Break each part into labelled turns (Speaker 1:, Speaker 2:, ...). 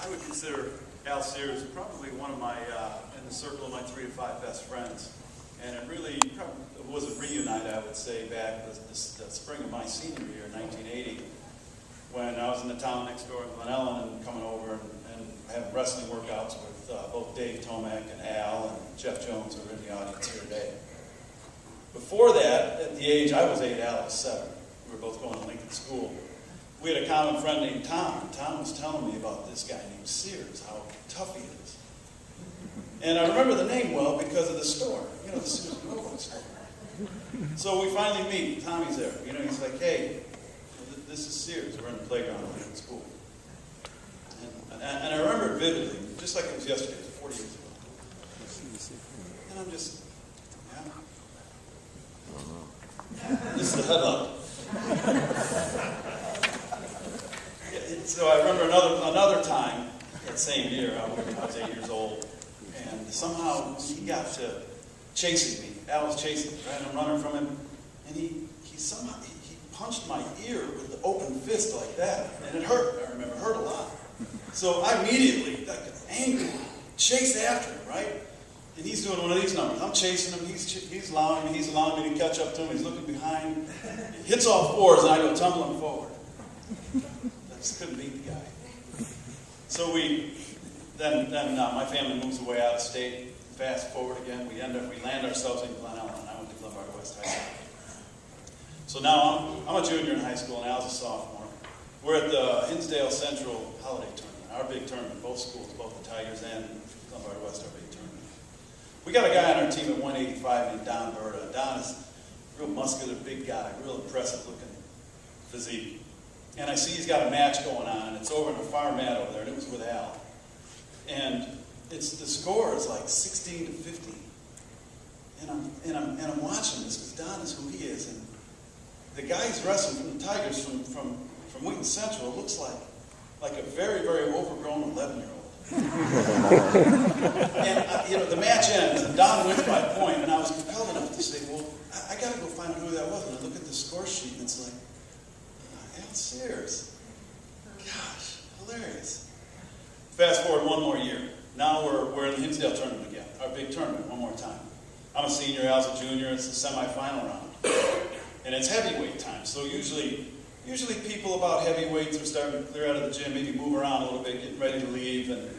Speaker 1: I would consider Al Sears probably one of my, in the circle of my 3 to 5 best friends. And it really was a reunite, I would say, back the spring of my senior year, 1980, when I was in the town next door in Glen Ellen and coming over and having wrestling workouts with both Dave Tomac and Al and Jeff Jones, who are in the audience here today. Before that, at the age, I was 8, Al was 7. We were both going to Lincoln School. We had a common friend named Tom, and Tom was telling me about this guy named Sears, how tough he is. And I remember the name well because of the store, you know, the Sears Roebuck store. So we finally meet, Tommy's there, you know, he's like, hey, this is Sears, we're in the playground at Lincoln School. And I remember it vividly, just like it was yesterday, it was 40 years ago. And I'm just, yeah. This is the headline. So I remember another time, that same year, I was 8 years old, and somehow he got to chasing me. Al was chasing me, right? I'm running from him, and he punched my ear with the open fist like that, and it hurt. I remember, it hurt a lot. So I immediately, like angry, chased after him, right? And he's doing one of these numbers. I'm chasing him. He's allowing me to catch up to him. He's looking behind. He hits all fours, and I go tumbling forward. I just couldn't beat the guy. So then my family moves away out of state. Fast forward again, we land ourselves in Glen Ellen. I went to Glenbard West High School. So now I'm a junior in high school, and Al's a sophomore. We're at the Hinsdale Central Holiday Tournament, our big tournament. Both schools, both the Tigers and Glenbard West, our big tournament. We got a guy on our team at 185 named Don Berta. Don is a real muscular, big guy, real impressive looking physique. And I see he's got a match going on, and it's over in the far mat over there, and it was with Al. And the score is like 16 to 15. And I'm watching this because Don is who he is. And the guy he's wrestling from the Tigers from Wheaton Central looks like a very, very overgrown 11-year-old. And the match ends, and Don wins by a point, and I was compelled enough to say, well, I got to go find out who that was. And I look at the score sheet, and it's like, Al Sears. Gosh, hilarious. Fast forward one more year. Now we're in the Hinsdale tournament again, our big tournament, one more time. I'm a senior, Al's a junior, it's the semifinal round. And it's heavyweight time, so usually people about heavyweights are starting to clear out of the gym, maybe move around a little bit, getting ready to leave. And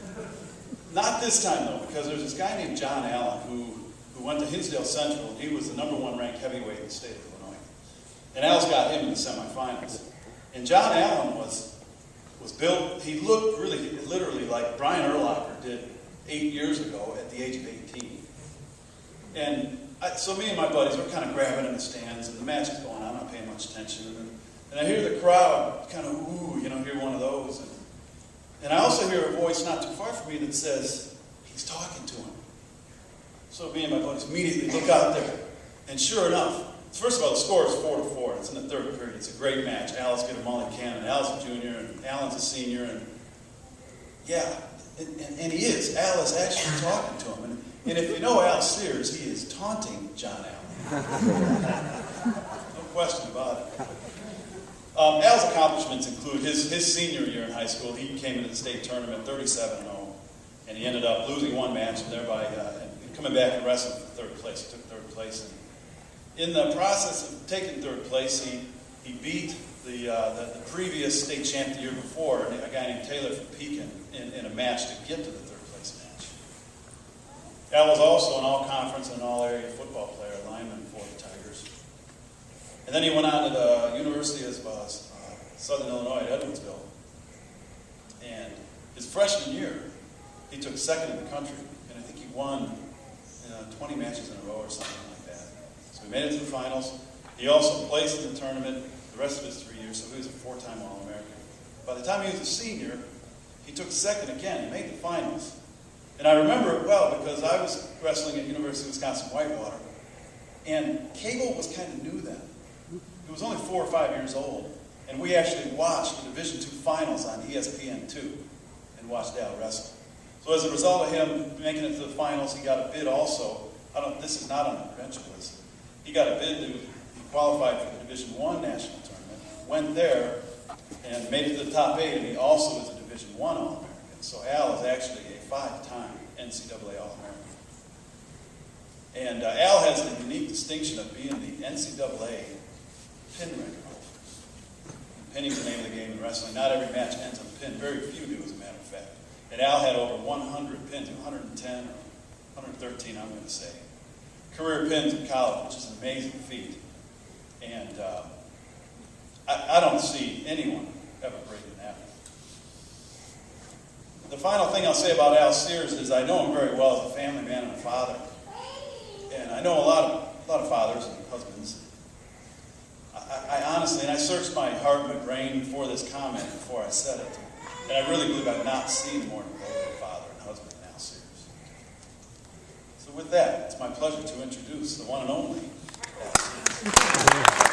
Speaker 1: not this time, though, because there's this guy named John Allen who went to Hinsdale Central, and he was the #1 ranked heavyweight in the state of Illinois. And Al's got him in the semifinals. And John Allen was built, he looked really, literally like Brian Urlacher did 8 years ago at the age of 18. And so me and my buddies, we're kind of grabbing in the stands, and the match is going on, I'm not paying much attention. And I hear the crowd kind of, ooh, hear one of those. And I also hear a voice not too far from me that says, he's talking to him. So me and my buddies immediately look out there. And sure enough, first of all, the score is 4-4. It's in the third period. It's a great match. Al's getting a mullet cannon. Al's a junior, and Alan's a senior. And yeah, and he is. Al is actually talking to him. And if you know Al Sears, he is taunting John Allen. No question about it. Al's accomplishments include his senior year in high school. He came into the state tournament 37-0, and he ended up losing one match and thereby coming back and wrestling for third place. He took third place. And in the process of taking third place, he beat the previous state champ the year before, a guy named Taylor from Pekin, in a match to get to the third place match. Al was also an all-conference and all-area football player, lineman for the Tigers. And then he went on to the University of Southern Illinois at Edwardsville. And his freshman year, he took second in the country. And I think he won 20 matches in a row or something like that. So he made it to the finals. He also placed in the tournament the rest of his 3 years, so he was a 4-time All-American. By the time he was a senior, he took second again. He made the finals. And I remember it well because I was wrestling at University of Wisconsin-Whitewater. And cable was kind of new then. He was only 4 or 5 years old. And we actually watched the Division II finals on ESPN2 and watched Al wrestle. So as a result of him making it to the finals, he got a bid also. This is not on the credential list. He got a bid to qualify for the Division I national tournament, went there, and made it to the top 8, and he also was a Division I All-American. So Al is actually a 5-time NCAA All-American. And Al has the unique distinction of being the NCAA pin record holder. Pinning's the name of the game in wrestling. Not every match ends on a pin. Very few do, as a matter of fact. And Al had over 100 pins, 110 or 113, I'm going to say. Career pins in college, which is an amazing feat. And I don't see anyone ever breaking that. The final thing I'll say about Al Sears is I know him very well as a family man and a father. And I know a lot of fathers and husbands. I honestly, and I searched my heart and my brain for this comment before I said it. And I really believe I've not seen a more devoted father and husband than Al Sears. So with that, it's my pleasure to introduce the one and only Al Sears.